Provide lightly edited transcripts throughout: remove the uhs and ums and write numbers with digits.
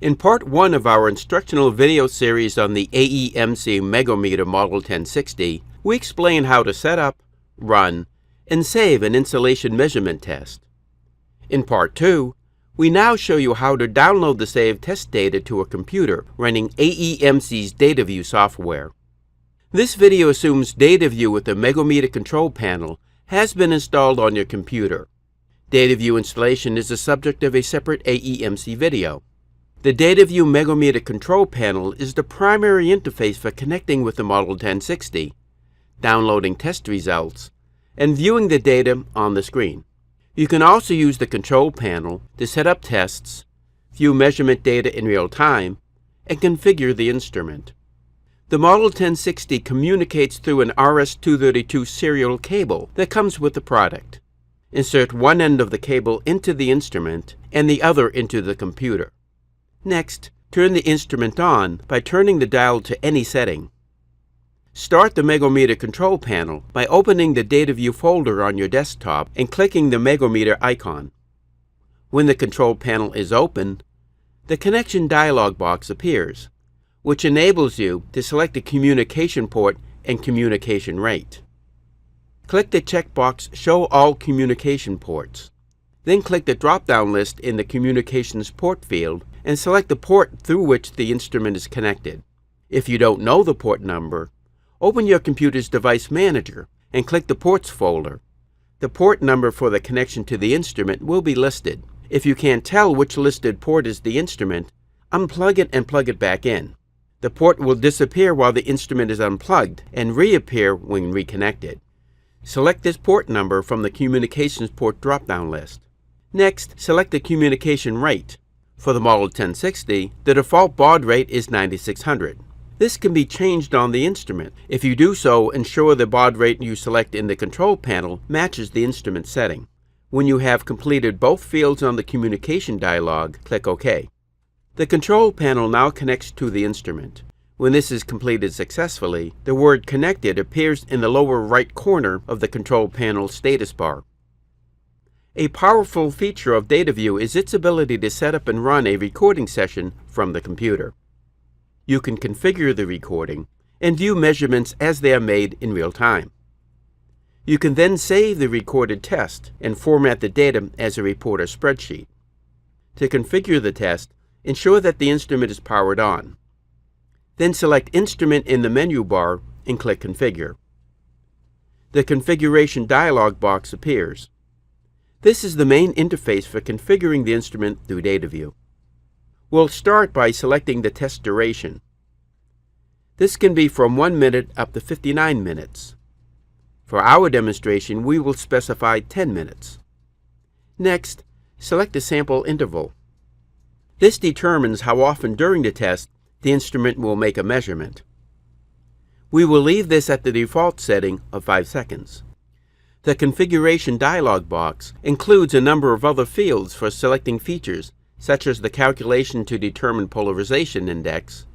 In part 1 of our instructional video series on the AEMC Megohmmeter Model 1060, we explain how to set up, run, and save an insulation measurement test. In part 2, we now show you how to download the saved test data to a computer running AEMC's DataView software. This video assumes DataView with the Megohmmeter control panel has been installed on your computer. DataView installation is the subject of a separate AEMC video. The DataView Megohmmeter control panel is the primary interface for connecting with the Model 1060, downloading test results, and viewing the data on the screen. You can also use the control panel to set up tests, view measurement data in real time, and configure the instrument. The Model 1060 communicates through an RS-232 serial cable that comes with the product. Insert one end of the cable into the instrument and the other into the computer. Next, turn the instrument on by turning the dial to any setting. Start the Megohmmeter control panel by opening the DataView folder on your desktop and clicking the Megohmmeter icon. When the control panel is open, the connection dialog box appears, which enables you to select the communication port and communication rate. Click the checkbox Show All Communication Ports. Then click the drop-down list in the Communications Port field and select the port through which the instrument is connected. If you don't know the port number, open your computer's device manager and click the Ports folder. The port number for the connection to the instrument will be listed. If you can't tell which listed port is the instrument, unplug it and plug it back in. The port will disappear while the instrument is unplugged and reappear when reconnected. Select this port number from the Communications Port drop-down list. Next, select the communication rate. For the Model 1060, the default baud rate is 9600. This can be changed on the instrument. If you do so, ensure the baud rate you select in the control panel matches the instrument setting. When you have completed both fields on the communication dialog, click OK. The control panel now connects to the instrument. When this is completed successfully, the word Connected appears in the lower right corner of the control panel status bar. A powerful feature of DataView is its ability to set up and run a recording session from the computer. You can configure the recording and view measurements as they are made in real time. You can then save the recorded test and format the data as a report or spreadsheet. To configure the test, ensure that the instrument is powered on. Then select Instrument in the menu bar and click Configure. The configuration dialog box appears. This is the main interface for configuring the instrument through DataView. We'll start by selecting the test duration. This can be from 1 minute up to 59 minutes. For our demonstration, we will specify 10 minutes. Next, select the sample interval. This determines how often during the test the instrument will make a measurement. We will leave this at the default setting of 5 seconds. The configuration dialog box includes a number of other fields for selecting features such as the calculation to determine polarization index,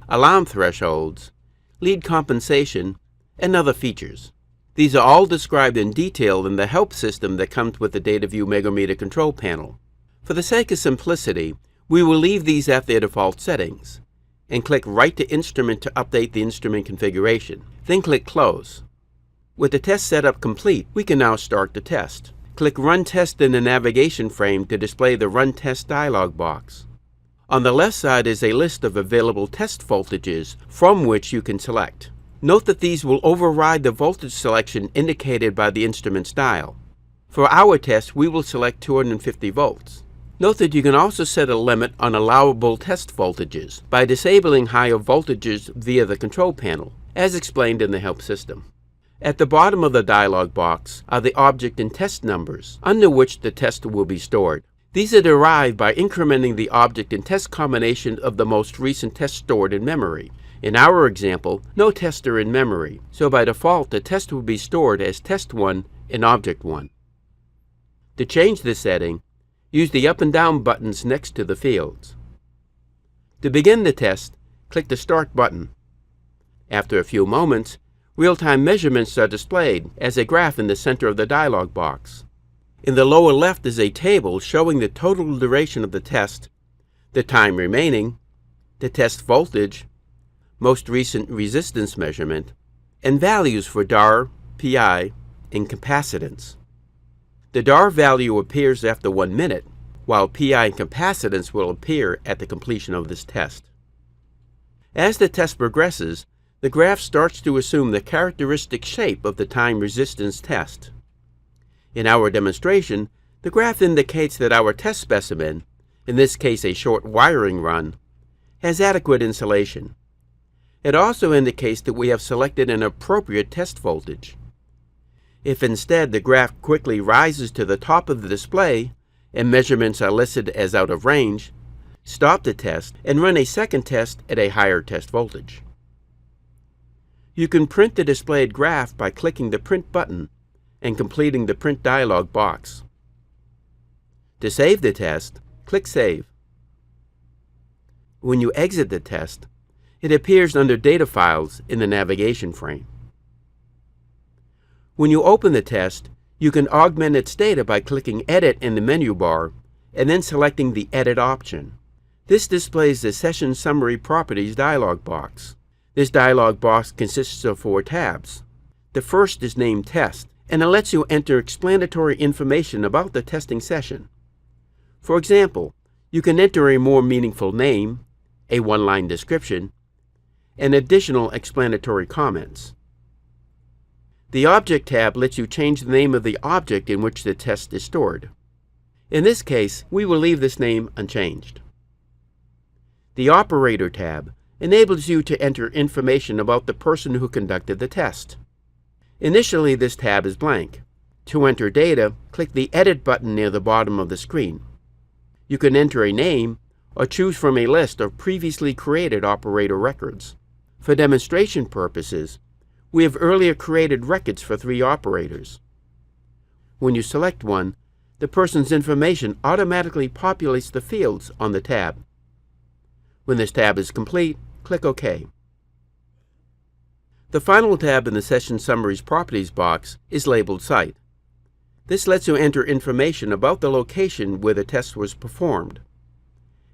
alarm thresholds, lead compensation, and other features. These are all described in detail in the help system that comes with the DataView Megohmmeter control panel. For the sake of simplicity, we will leave these at their default settings and click Write to Instrument to update the instrument configuration. Then click Close. With the test setup complete, we can now start the test. Click Run Test in the navigation frame to display the Run Test dialog box. On the left side is a list of available test voltages from which you can select. Note that these will override the voltage selection indicated by the instrument's dial. For our test, we will select 250 volts. Note that you can also set a limit on allowable test voltages by disabling higher voltages via the control panel, as explained in the help system. At the bottom of the dialog box are the object and test numbers, under which the test will be stored. These are derived by incrementing the object and test combination of the most recent test stored in memory. In our example, no tests are in memory, so by default the test will be stored as test1 in object1. To change this setting, use the up and down buttons next to the fields. To begin the test, click the Start button. After a few moments, real-time measurements are displayed as a graph in the center of the dialog box. In the lower left is a table showing the total duration of the test, the time remaining, the test voltage, most recent resistance measurement, and values for DAR, PI, and capacitance. The DAR value appears after 1 minute, while PI and capacitance will appear at the completion of this test. As the test progresses, the graph starts to assume the characteristic shape of the time resistance test. In our demonstration, the graph indicates that our test specimen, in this case a short wiring run, has adequate insulation. It also indicates that we have selected an appropriate test voltage. If instead the graph quickly rises to the top of the display and measurements are listed as out of range, stop the test and run a second test at a higher test voltage. You can print the displayed graph by clicking the Print button and completing the Print dialog box. To save the test, click Save. When you exit the test, it appears under Data Files in the navigation frame. When you open the test, you can augment its data by clicking Edit in the menu bar and then selecting the Edit option. This displays the Session Summary Properties dialog box. This dialog box consists of 4 tabs. The first is named Test, and it lets you enter explanatory information about the testing session. For example, you can enter a more meaningful name, a 1-line description, and additional explanatory comments. The Object tab lets you change the name of the object in which the test is stored. In this case, we will leave this name unchanged. The Operator tab enables you to enter information about the person who conducted the test. Initially, this tab is blank. To enter data, click the Edit button near the bottom of the screen. You can enter a name or choose from a list of previously created operator records. For demonstration purposes, we have earlier created records for 3 operators. When you select one, the person's information automatically populates the fields on the tab. When this tab is complete, click OK. The final tab in the Session Summaries Properties box is labeled Site. This lets you enter information about the location where the test was performed.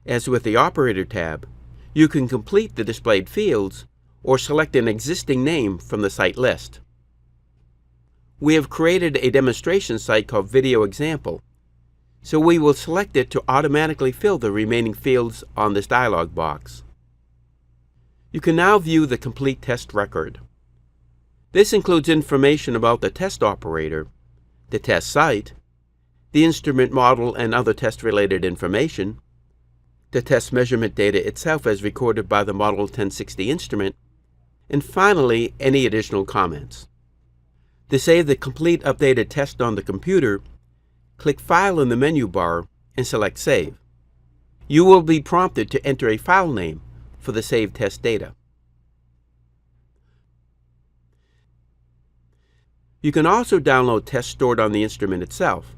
As with the Operator tab, you can complete the displayed fields or select an existing name from the site list. We have created a demonstration site called Video Example, so we will select it to automatically fill the remaining fields on this dialog box. You can now view the complete test record. This includes information about the test operator, the test site, the instrument model and other test-related information, the test measurement data itself as recorded by the Model 1060 instrument, and finally, any additional comments. To save the complete updated test on the computer, click File in the menu bar and select Save. You will be prompted to enter a file name for the saved test data. You can also download tests stored on the instrument itself.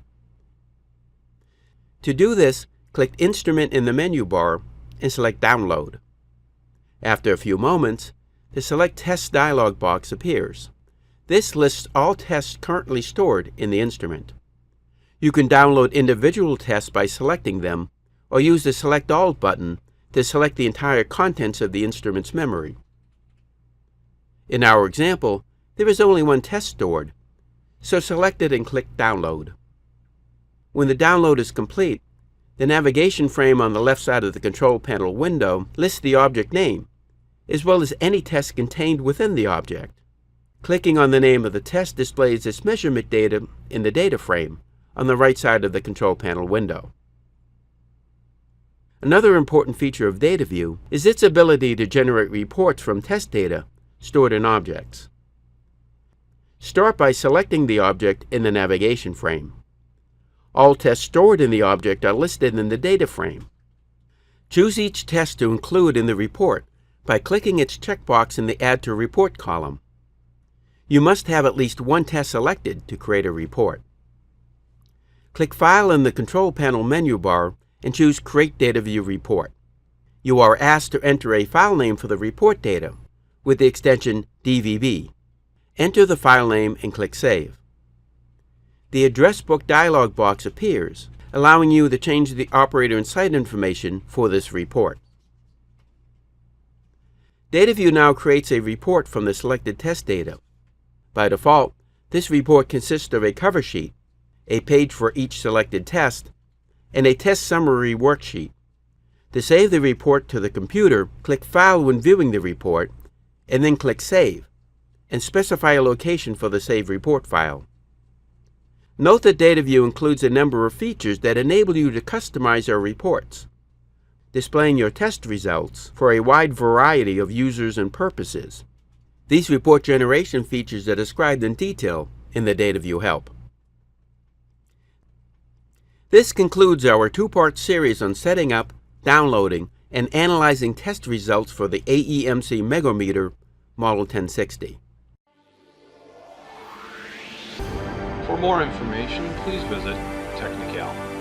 To do this, click Instrument in the menu bar and select Download. After a few moments, the Select Tests dialog box appears. This lists all tests currently stored in the instrument. You can download individual tests by selecting them, or use the Select All button to select the entire contents of the instrument's memory. In our example, there is only 1 test stored, so select it and click Download. When the download is complete, the navigation frame on the left side of the control panel window lists the object name, as well as any test contained within the object. Clicking on the name of the test displays its measurement data in the data frame on the right side of the control panel window. Another important feature of DataView is its ability to generate reports from test data stored in objects. Start by selecting the object in the navigation frame. All tests stored in the object are listed in the data frame. Choose each test to include in the report by clicking its checkbox in the Add to Report column. You must have at least 1 test selected to create a report. Click File in the Control Panel menu bar and choose Create DataView Report. You are asked to enter a file name for the report data with the extension DVB. Enter the file name and click Save. The Address Book dialog box appears, allowing you to change the operator and site information for this report. DataView now creates a report from the selected test data. By default, this report consists of a cover sheet, a page for each selected test, and a test summary worksheet. To save the report to the computer, click File when viewing the report, and then click Save, and specify a location for the saved report file. Note that DataView includes a number of features that enable you to customize your reports, displaying your test results for a wide variety of users and purposes. These report generation features are described in detail in the DataView help. This concludes our two-part series on setting up, downloading, and analyzing test results for the AEMC Megohmmeter Model 1060. For more information, please visit Technical.